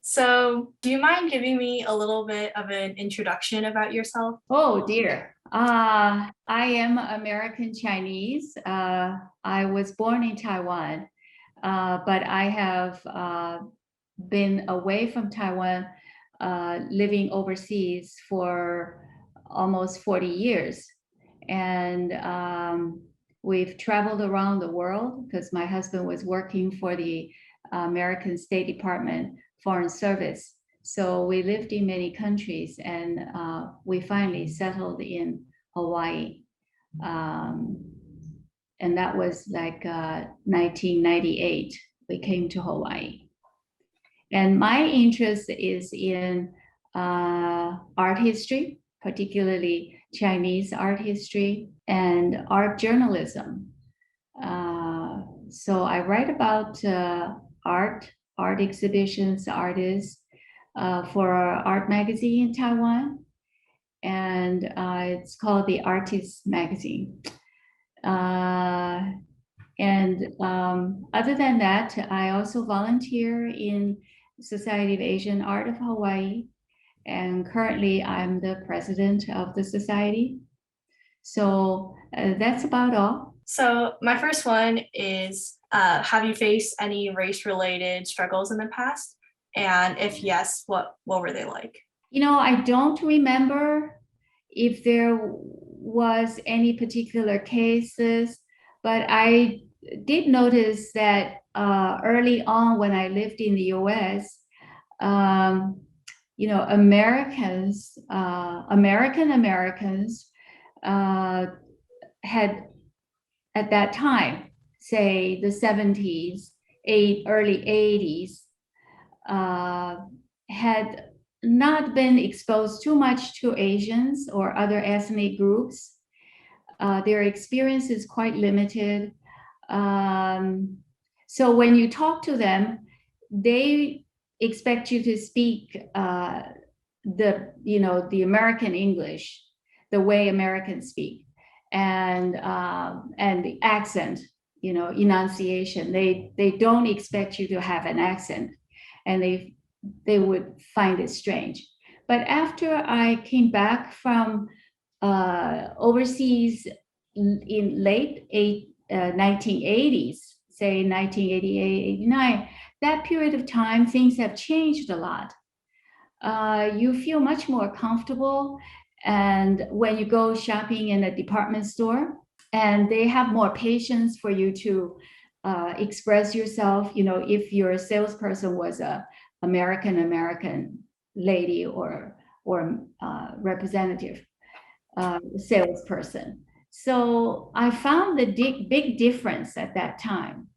So, do you mind giving me a little bit of an introduction about yourself? Oh dear. I am American Chinese. I was born in Taiwan, but I have been away from Taiwan, living overseas for almost 40 years. And we've traveled around the world because my husband was working for the American State Department Foreign Service. So we lived in many countries and we finally settled in Hawaii. Um, and that was like 1998. We came to Hawaii. And my interest is in art history, particularly Chinese art history and art journalism. So I write about art exhibitions, artists for art magazine in Taiwan, and it's called the Artist Magazine. Uh, and other than that, I also volunteer in Society of Asian Art of Hawaii, and currently I'm the president of the society. So that's about all. So, my first one is have you faced any race related struggles in the past? And if yes, what were they like? I don't remember if there was any particular cases, but I did notice that early on when I lived in the US, um, American Americans uh, had at that time, say the 70s, early 80s, uh, had not been exposed too much to Asians or other ethnic groups. Their experience is quite limited. Um, so when you talk to them, they expect you to speak the American English, the way Americans speak, and the accent, enunciation. They don't expect you to have an accent, and they would find it strange. But after I came back from overseas in late 1980s, say 1988, 89, that period of time, things have changed a lot. You feel much more comfortable. And when you go shopping in a department store, and they have more patience for you to express yourself. If your salesperson was a American lady or representative salesperson. So I found the big difference at that time.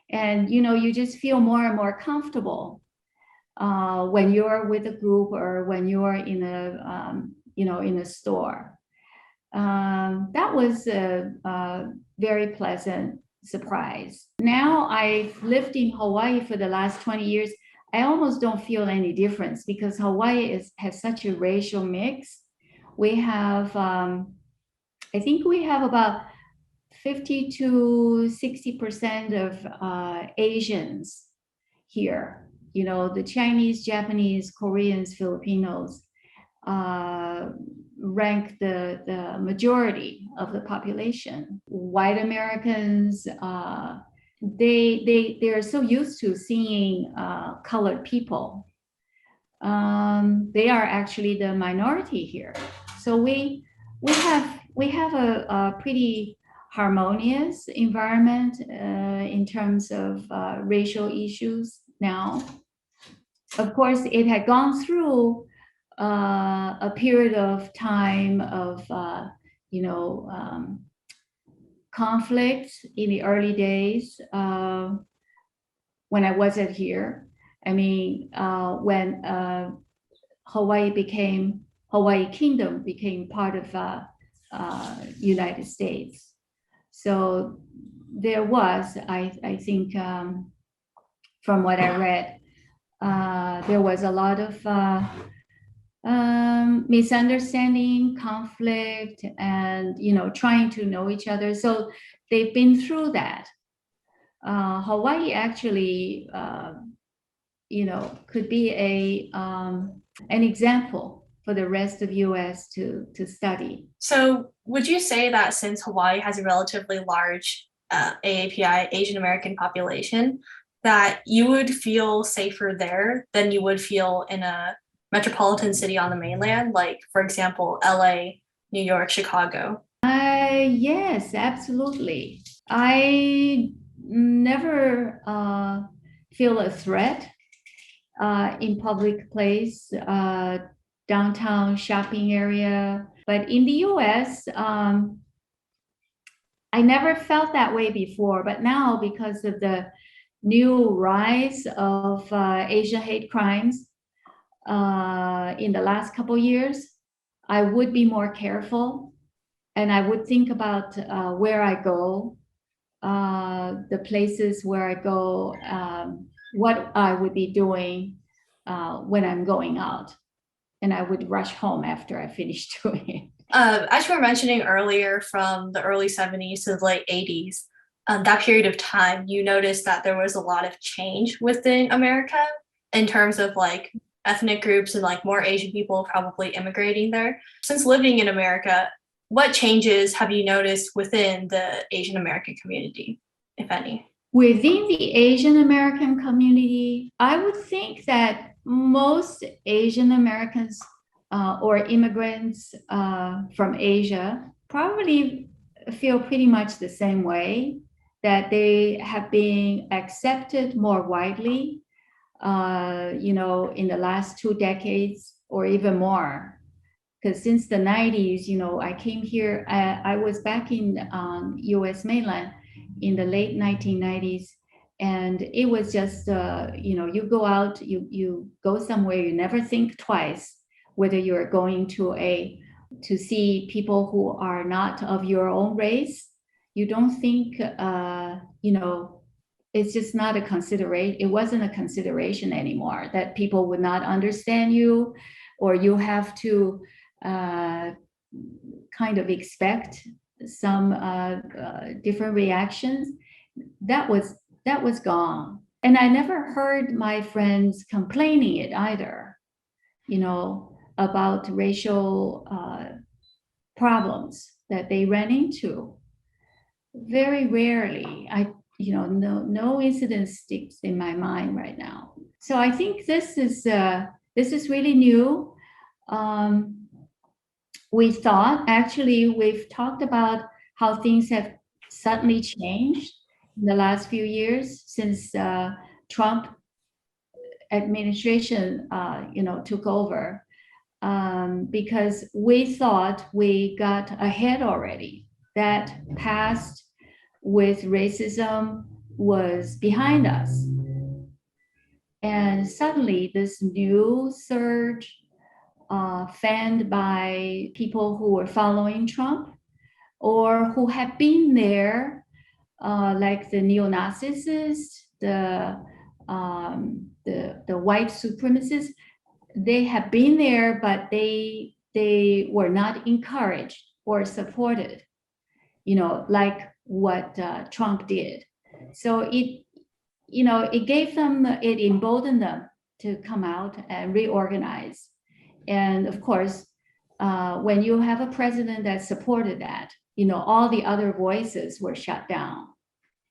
And you just feel more and more comfortable when you're with a group or when you're in a store. That was a very pleasant surprise. Now I've lived in Hawaii for the last 20 years. I almost don't feel any difference because Hawaii has such a racial mix. We have, I think we have about 50 to 60% of Asians here. The Chinese, Japanese, Koreans, Filipinos rank the majority of the population. White Americans, they're so used to seeing colored people. They are actually the minority here. So we have a pretty harmonious environment in terms of racial issues now. Of course, it had gone through a period of time of conflict in the early days when I wasn't here. I mean, when Hawaii Kingdom became part of United States. So there was, I think, from what I read, there was a lot of misunderstanding, conflict, and trying to know each other. So they've been through that. Hawaii actually could be an example for the rest of US to study. So would you say that since Hawaii has a relatively large AAPI Asian American population, that you would feel safer there than you would feel in a metropolitan city on the mainland, like for example, LA, New York, Chicago? Yes, absolutely. I never feel a threat in public place, downtown shopping area. But in the US, I never felt that way before. But now, because of the new rise of Asian hate crimes in the last couple years, I would be more careful, and I would think about where I go, the places where I go, what I would be doing when I'm going out, and I would rush home after I finished doing it. As you were mentioning earlier, from the early 70s to the late 80s, that period of time, you noticed that there was a lot of change within America in terms of like ethnic groups and like more Asian people probably immigrating there. Since living in America, what changes have you noticed within the Asian American community, if any? Within the Asian American community, I would think that most Asian Americans or immigrants from Asia probably feel pretty much the same way, that they have been accepted more widely, in the last 2 decades or even more. Because since the 90s, I came here, I was back in US mainland in the late 1990s. And it was just, you go out, you go somewhere, you never think twice whether you're going to see people who are not of your own race. You don't think, it's just not a consideration. It wasn't a consideration anymore that people would not understand you, or you have to kind of expect some different reactions. That was gone. And I never heard my friends complaining it either, about racial problems that they ran into. Very rarely. No incident sticks in my mind right now. So I think this is really new. We've talked about how things have suddenly changed in the last few years since Trump administration, took over, because we thought we got ahead already. That past with racism was behind us. And suddenly this new surge, fanned by people who were following Trump or who have been there, like the neo-Nazis, the white supremacists. They have been there, but they were not encouraged or supported, like what Trump did. So it emboldened them to come out and reorganize. And of course, when you have a president that supported that, all the other voices were shut down.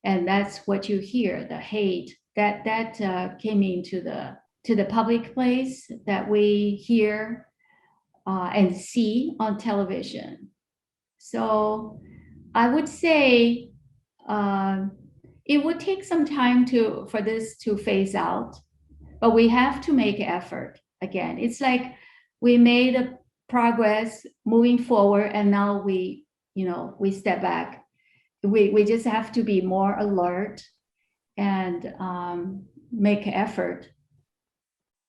And that's what you hear, the hate that came into the public place that we hear and see on television. So I would say it would take some time for this to phase out, but we have to make effort again. It's like we made a progress moving forward, and now we step back. We just have to be more alert and make effort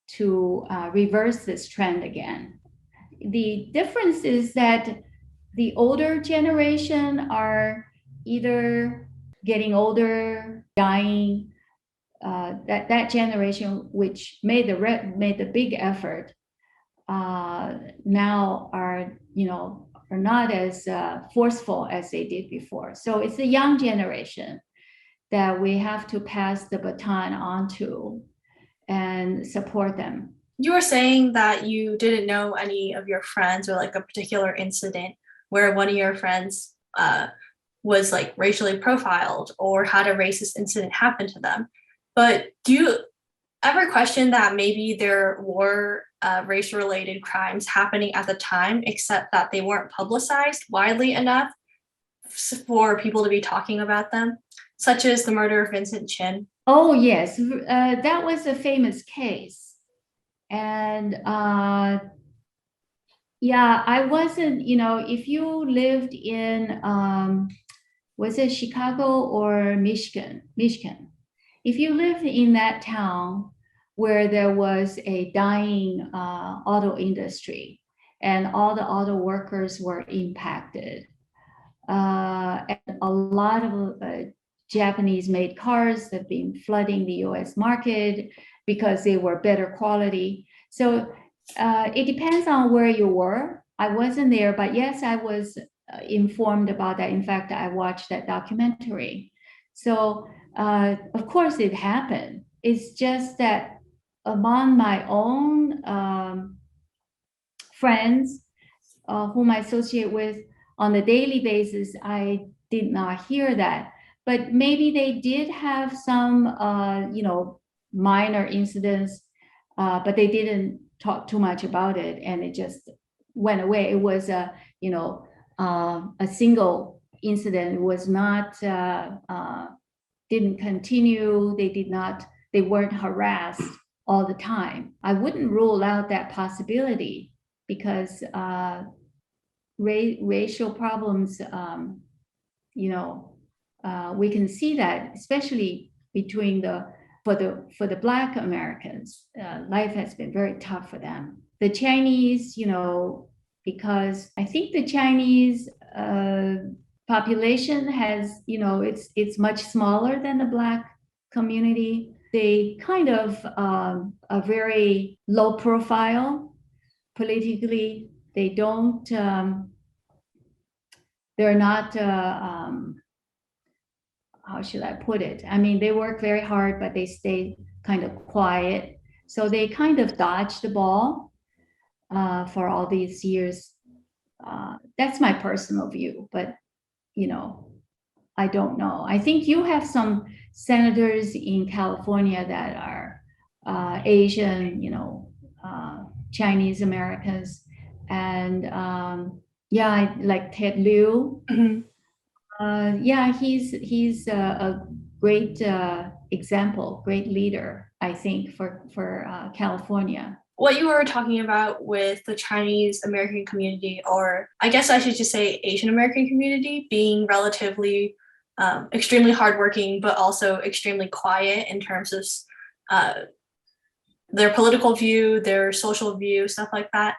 to reverse this trend again. The difference is that the older generation are either getting older, dying. That generation, which made the big effort, now are not as forceful as they did before. So it's the young generation that we have to pass the baton on to. and support them. You were saying that you didn't know any of your friends or like a particular incident where one of your friends was like racially profiled or had a racist incident happen to them. But do you ever question that maybe there were race related crimes happening at the time, except that they weren't publicized widely enough for people to be talking about them, such as the murder of Vincent Chin? Oh, yes, that was a famous case. And yeah, I wasn't, if you lived in, was it Chicago or Michigan? Michigan. If you lived in that town where there was a dying auto industry, and all the auto workers were impacted, and a lot of Japanese made cars have been flooding the US market because they were better quality. So it depends on where you were. I wasn't there, but yes, I was informed about that. In fact, I watched that documentary. So of course it happened. It's just that among my own friends whom I associate with on a daily basis, I did not hear that. But maybe they did have some, minor incidents, but they didn't talk too much about it, and it just went away. It was a single incident. It was not didn't continue. They weren't harassed all the time. I wouldn't rule out that possibility because racial problems, we can see that, especially between for the Black Americans, life has been very tough for them. The Chinese, because I think the Chinese population has, it's much smaller than the Black community. They kind of are very low profile politically. They don't, they're not, how should I put it? I mean, they work very hard, but they stay kind of quiet. So they kind of dodge the ball for all these years. That's my personal view, but, I don't know. I think you have some senators in California that are Asian, Chinese Americans. And yeah, like Ted Lieu. Yeah, he's a great example, great leader, I think, for California. What you were talking about with the Chinese American community, or I guess I should just say Asian American community, being relatively extremely hardworking, but also extremely quiet in terms of their political view, their social view, stuff like that.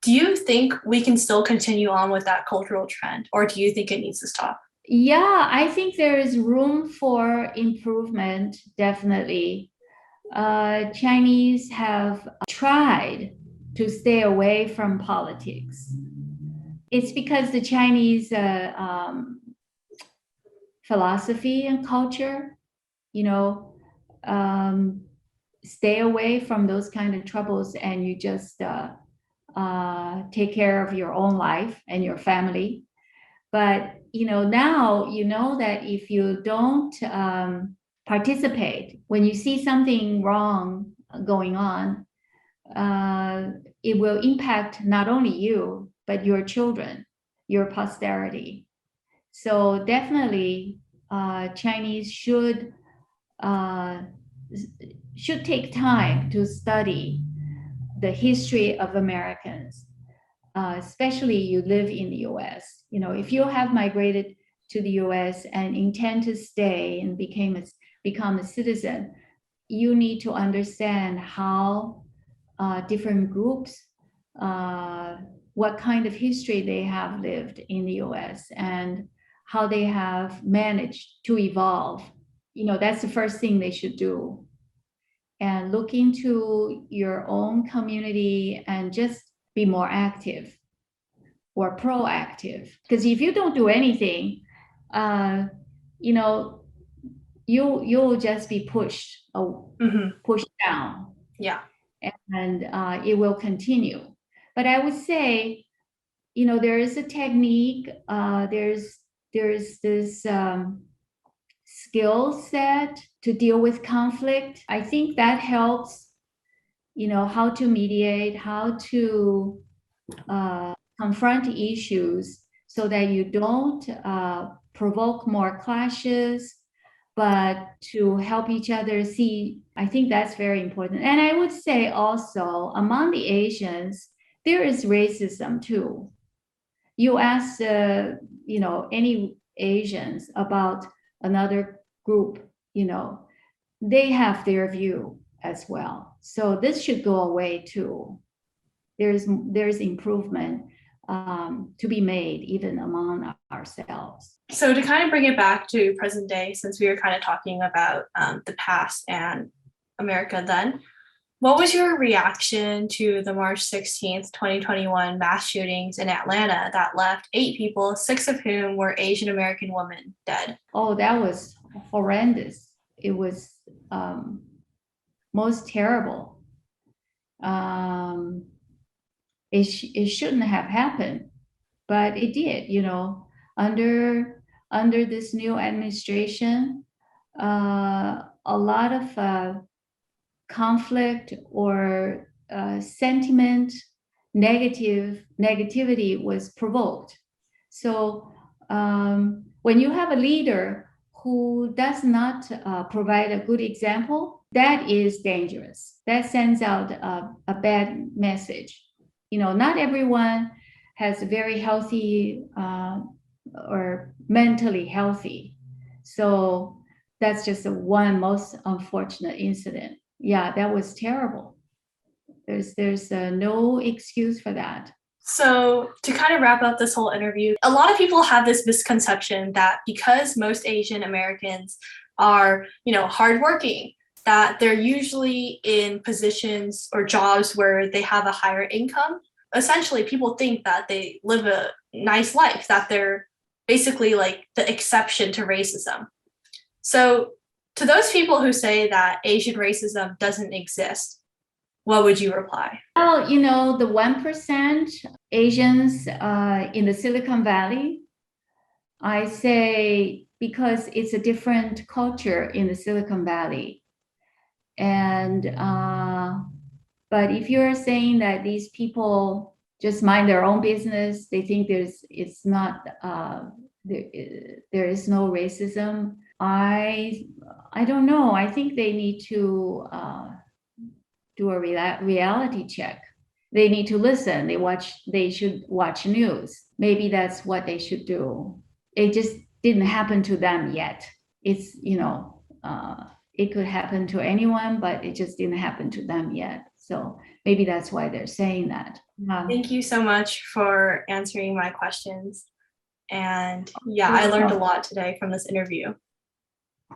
Do you think we can still continue on with that cultural trend, or do you think it needs to stop? Yeah, I think there is room for improvement, definitely. Chinese have tried to stay away from politics. It's because the Chinese philosophy and culture, stay away from those kind of troubles, and you just take care of your own life and your family. But now that if you don't participate when you see something wrong going on, it will impact not only you but your children, your posterity. So definitely, Chinese should take time to study the history of Americans, especially you live in the US. If you have migrated to the US and intend to stay and become a citizen, you need to understand how different groups, what kind of history they have lived in the US and how they have managed to evolve. That's the first thing they should do. And look into your own community and just be more active or proactive. Because if you don't do anything, you'll just be Hmm. pushed down, Yeah. and it will continue. But I would say, there is a technique. There's this skill set to deal with conflict. I think that helps. How to mediate, how to confront issues so that you don't provoke more clashes, but to help each other see. I think that's very important. And I would say also among the Asians, there is racism too. You ask, any Asians about another group, they have their view as well. So this should go away too. There's improvement to be made even among ourselves. So to kind of bring it back to present day, since we were kind of talking about the past and America then, what was your reaction to the March 16th, 2021 mass shootings in Atlanta that left 8 people, 6 of whom were Asian American women, dead? Oh, that was horrendous. It was most terrible. It shouldn't have happened, but it did. Under this new administration, a lot of conflict or sentiment, negativity was provoked. So when you have a leader who does not provide a good example, that is dangerous. That sends out a bad message. Not everyone has a very healthy or mentally healthy. So that's just one most unfortunate incident. Yeah, that was terrible. There's no excuse for that. So to kind of wrap up this whole interview, a lot of people have this misconception that because most Asian Americans are, hardworking, that they're usually in positions or jobs where they have a higher income. Essentially, people think that they live a nice life, that they're basically like the exception to racism. So to those people who say that Asian racism doesn't exist, what would you reply? Well, the 1% Asians in the Silicon Valley, I say because it's a different culture in the Silicon Valley. And but if you're saying that these people just mind their own business, they think there is no racism. I don't know. I think they need to do a reality check. They need to listen. They should watch news. Maybe that's what they should do. It just didn't happen to them yet. It's, it could happen to anyone, but it just didn't happen to them yet. So maybe that's why they're saying that. Thank you so much for answering my questions. And yeah, I learned a lot today from this interview.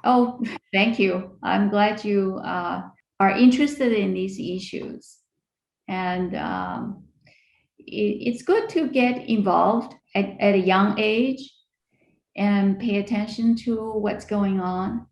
Oh, thank you. I'm glad you are interested in these issues. And it's good to get involved at a young age and pay attention to what's going on.